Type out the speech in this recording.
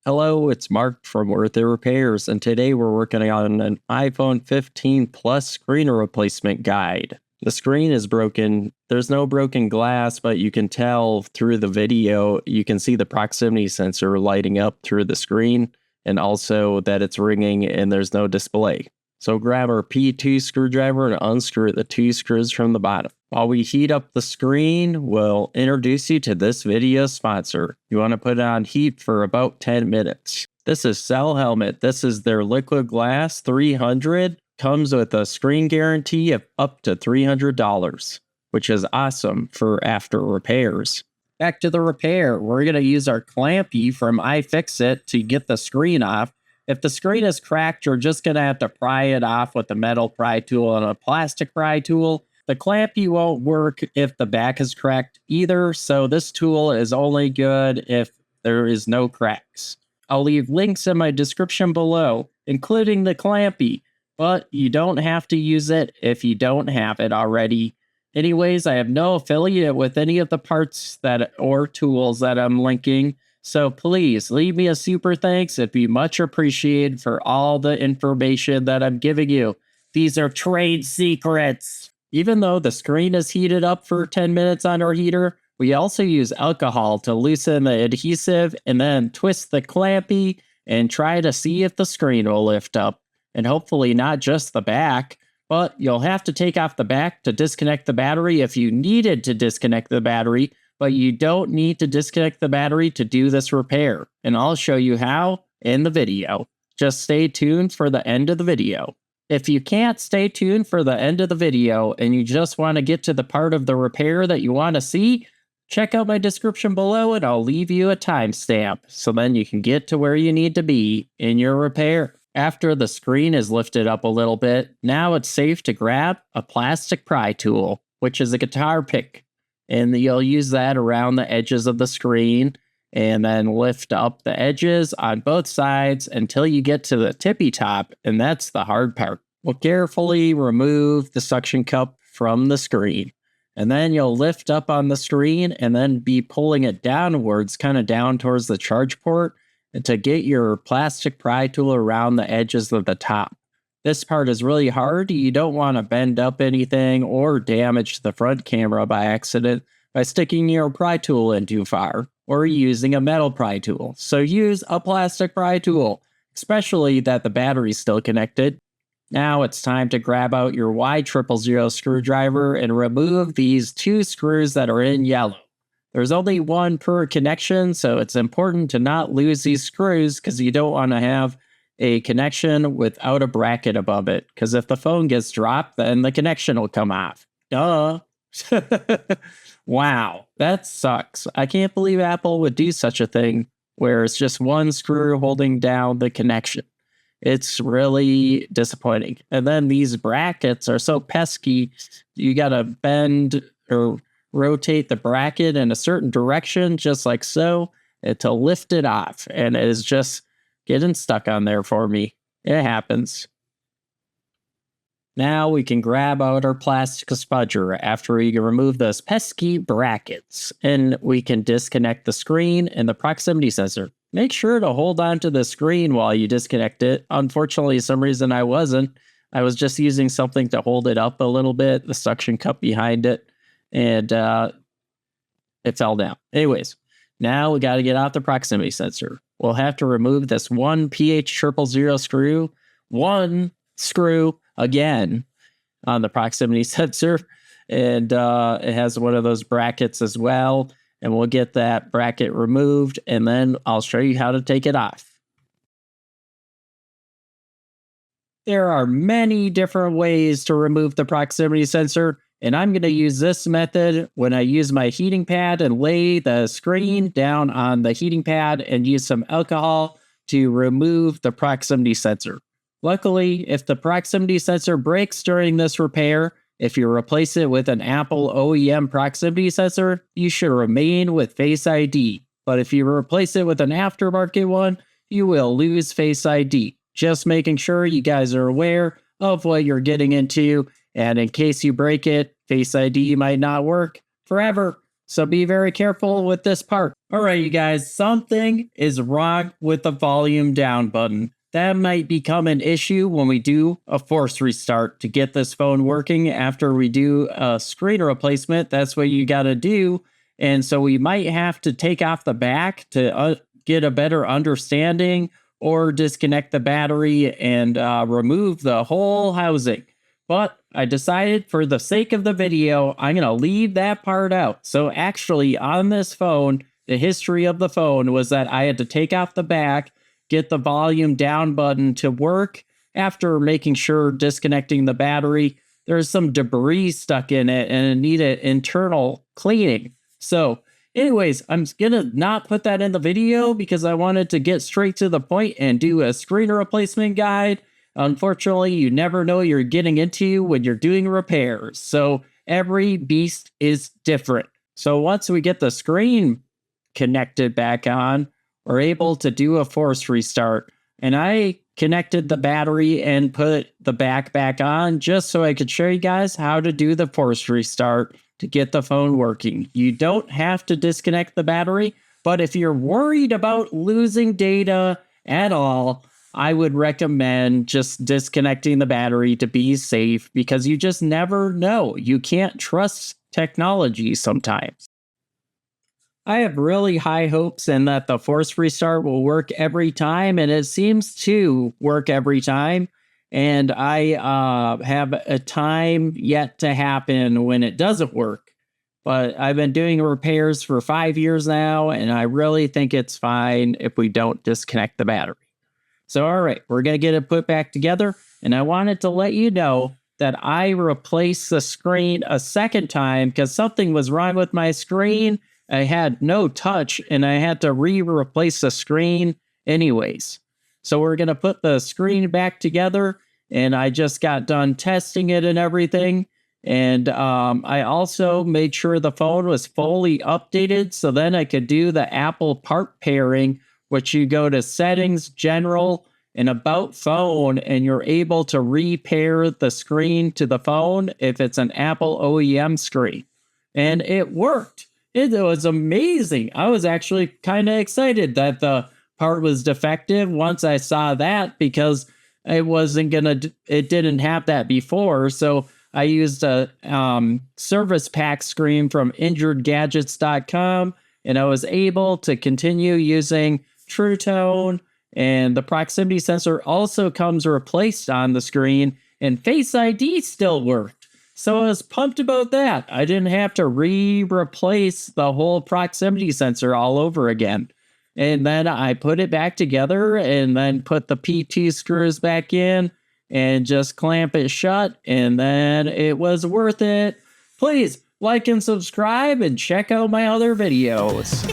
Hello, it's Mark from Worth It Repairs, and today we're working on an iPhone 15 Plus screen replacement guide. The screen is broken. There's no broken glass, but you can tell through the video, you can see the proximity sensor lighting up through the screen, and also that it's ringing and there's no display. So grab our P2 screwdriver and unscrew the 2 screws from the bottom. While we heat up the screen, we'll introduce you to this video sponsor. You want to put it on heat for about 10 minutes. This is Cellhelmet. This is their liquid glass 300. Comes with a screen guarantee of up to $300, which is awesome for after repairs. Back to the repair. We're going to use our clampy from iFixit to get the screen off. If the screen is cracked, you're just going to have to pry it off with a metal pry tool and a plastic pry tool. The clampy won't work if the back is cracked either, so this tool is only good if there is no cracks. I'll leave links in my description below, including the clampy, but you don't have to use it if you don't have it already. Anyways, I have no affiliate with any of the parts or tools that I'm linking, so please leave me a super thanks. It'd be much appreciated for all the information that I'm giving you. These are trade secrets. Even though the screen is heated up for 10 minutes on our heater, we also use alcohol to loosen the adhesive and then twist the clampy and try to see if the screen will lift up. And hopefully not just the back, but you'll have to take off the back to disconnect the battery if you needed to disconnect the battery, but you don't need to disconnect the battery to do this repair. And I'll show you how in the video. Just stay tuned for the end of the video. If you can't stay tuned for the end of the video and you just want to get to the part of the repair that you want to see, check out my description below and I'll leave you a timestamp so then you can get to where you need to be in your repair. After the screen is lifted up a little bit, now it's safe to grab a plastic pry tool, which is a guitar pick, and you'll use that around the edges of the screen and then lift up the edges on both sides until you get to the tippy top, and that's the hard part. We'll carefully remove the suction cup from the screen, and then you'll lift up on the screen and then be pulling it downwards, kind of down towards the charge port, and to get your plastic pry tool around the edges of the top. This part is really hard. You don't want to bend up anything or damage the front camera by accident by sticking your pry tool in too far or using a metal pry tool. So use a plastic pry tool, especially that the battery's still connected. Now it's time to grab out your Y000 screwdriver and remove these 2 screws that are in yellow. There's only 1 per connection, so it's important to not lose these screws because you don't want to have a connection without a bracket above it, because if the phone gets dropped, then the connection will come off. Duh. Wow, that sucks. I can't believe Apple would do such a thing where it's just 1 screw holding down the connection. It's really disappointing. And then these brackets are so pesky, you gotta bend or rotate the bracket in a certain direction, just like so, to lift it off. And it is just getting stuck on there for me. It happens. Now we can grab out our plastic spudger after we remove those pesky brackets, and we can disconnect the screen and the proximity sensor. Make sure to hold on to the screen while you disconnect it. Unfortunately, some reason I wasn't. I was just using something to hold it up a little bit, the suction cup behind it, and it fell down. Anyways, now we got to get out the proximity sensor. We'll have to remove this 1 PH000 screw, 1 screw again on the proximity sensor, and it has one of those brackets as well, and we'll get that bracket removed, and then I'll show you how to take it off. There are many different ways to remove the proximity sensor, and I'm going to use this method when I use my heating pad and lay the screen down on the heating pad and use some alcohol to remove the proximity sensor. Luckily, if the proximity sensor breaks during this repair, if you replace it with an Apple OEM proximity sensor, you should remain with Face ID. But if you replace it with an aftermarket one, you will lose Face ID. Just making sure you guys are aware of what you're getting into, and in case you break it, Face ID might not work forever. So be very careful with this part. All right, you guys, something is wrong with the volume down button. That might become an issue when we do a force restart to get this phone working after we do a screen replacement. That's what you got to do. And so we might have to take off the back to get a better understanding, or disconnect the battery and remove the whole housing. But I decided, for the sake of the video, I'm going to leave that part out. So actually, on this phone, the history of the phone was that I had to take off the back, get the volume down button to work. After making sure disconnecting the battery, there's some debris stuck in it and it needed internal cleaning. So anyways, I'm going to not put that in the video because I wanted to get straight to the point and do a screen replacement guide. Unfortunately, you never know what you're getting into when you're doing repairs. So every beast is different. So once we get the screen connected back on, we're able to do a force restart. And I connected the battery and put the back on just so I could show you guys how to do the force restart to get the phone working. You don't have to disconnect the battery, but if you're worried about losing data at all, I would recommend just disconnecting the battery to be safe, because you just never know. You can't trust technology sometimes. I have really high hopes in that the force restart will work every time, and it seems to work every time. And I have a time yet to happen when it doesn't work. But I've been doing repairs for 5 years now, and I really think it's fine if we don't disconnect the battery. So, all right, we're going to get it put back together. And I wanted to let you know that I replaced the screen a second time because something was wrong with my screen. I had no touch, and I had to replace the screen anyways. So we're going to put the screen back together, and I just got done testing it and everything. And I also made sure the phone was fully updated, so then I could do the Apple part pairing, which you go to Settings, General, and About Phone, and you're able to repair the screen to the phone if it's an Apple OEM screen. And it worked. It was amazing. I was actually kind of excited that the part was defective once I saw that, because it didn't have that before. So I used a service pack screen from injuredgadgets.com, and I was able to continue using True Tone, and the proximity sensor also comes replaced on the screen, and Face ID still worked. So I was pumped about that. I didn't have to replace the whole proximity sensor all over again. And then I put it back together and then put the PT screws back in and just clamp it shut, and then it was worth it. Please like and subscribe and check out my other videos.